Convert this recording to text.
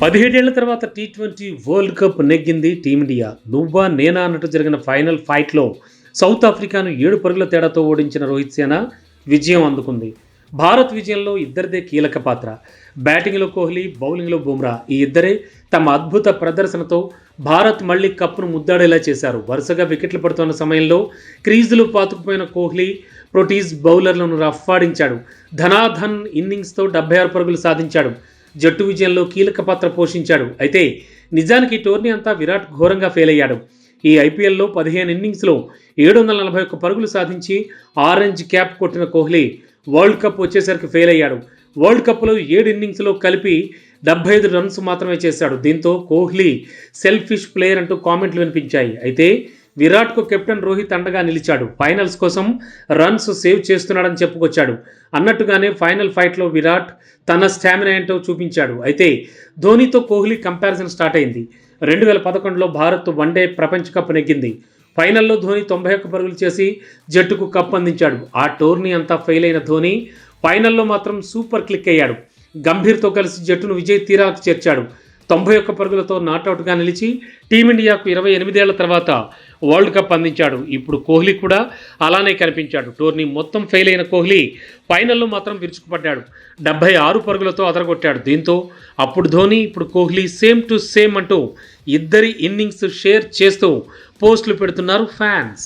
పదిహేడేళ్ల తర్వాత T20 world cup నెగ్గింది team India. నువ్వా నేనా అన్నట్టు జరిగిన ఫైనల్ ఫైట్లో సౌత్ ఆఫ్రికాను 7 పరుగుల తేడాతో ఓడించిన రోహిత్ సేన విజయం అందుకుంది. భారత్ విజయంలో ఇద్దరిదే కీలక పాత్ర. బ్యాటింగ్లో కోహ్లీ, బౌలింగ్లో బుమ్రా ఈ ఇద్దరే తమ అద్భుత ప్రదర్శనతో భారత్ మళ్లీ కప్ను ముద్దాడేలా చేశారు. వరుసగా వికెట్లు పడుతున్న సమయంలో క్రీజులు పాతుకుపోయిన కోహ్లీ ప్రొటీస్ బౌలర్లను రఫ్ఫాడించాడు. ధనాధన్ ఇన్నింగ్స్తో 76 పరుగులు సాధించాడు. జట్టు విజయంలో కీలక పాత్ర పోషించాడు. అయితే నిజానికి టోర్నీ అంతా విరాట్ ఘోరంగా ఫెయిల్ అయ్యాడు. ఈ ఐపీఎల్లో 15 ఇన్నింగ్స్లో 741 పరుగులు సాధించి ఆరెంజ్ క్యాప్ కొట్టిన కోహ్లీ వరల్డ్ కప్ వచ్చేసరికి ఫెయిల్ అయ్యాడు. వరల్డ్ కప్లో 7 ఇన్నింగ్స్లో కలిపి 75 రన్స్ మాత్రమే చేశాడు. దీంతో కోహ్లీ సెల్ఫిష్ ప్లేయర్ అంటూ కామెంట్లు వినిపించాయి. అయితే విరాట్కు కెప్టెన్ రోహిత్ అండగా నిలిచాడు. ఫైనల్స్ కోసం రన్స్ సేవ్ చేస్తున్నాడని చెప్పుకొచ్చాడు. అన్నట్టుగానే ఫైనల్ ఫైట్లో విరాట్ తన స్టామినా ఏంటో చూపించాడు. అయితే ధోనీతో కోహ్లీ కంపారిజన్ స్టార్ట్ అయింది. 2011లో భారత్ వన్డే ప్రపంచ కప్ నెగ్గింది. ఫైనల్లో ధోనీ 91 పరుగులు చేసి జట్టుకు కప్ అందించాడు. ఆ టోర్నీ అంతా ఫెయిల్ అయిన ధోనీ ఫైనల్లో మాత్రం సూపర్ క్లిక్ అయ్యాడు. గంభీర్తో కలిసి జట్టును విజయ తీరాలకు చేర్చాడు. 91 పరుగులతో నాట్అవుట్గా నిలిచి టీమిండియాకు 28 ఏళ్ల తర్వాత వరల్డ్ కప్ అందించాడు. ఇప్పుడు కోహ్లీ కూడా అలానే కనిపించాడు. టోర్నీ మొత్తం ఫెయిల్ అయిన కోహ్లీ ఫైనల్లో మాత్రం విరుచుకుపడ్డాడు. 76 పరుగులతో అదరగొట్టాడు. దీంతో అప్పుడు ధోనీ, ఇప్పుడు కోహ్లీ సేమ్ టు సేమ్ అంటూ ఇద్దరి ఇన్నింగ్స్ షేర్ చేస్తూ పోస్టులు పెడుతున్నారు ఫ్యాన్స్.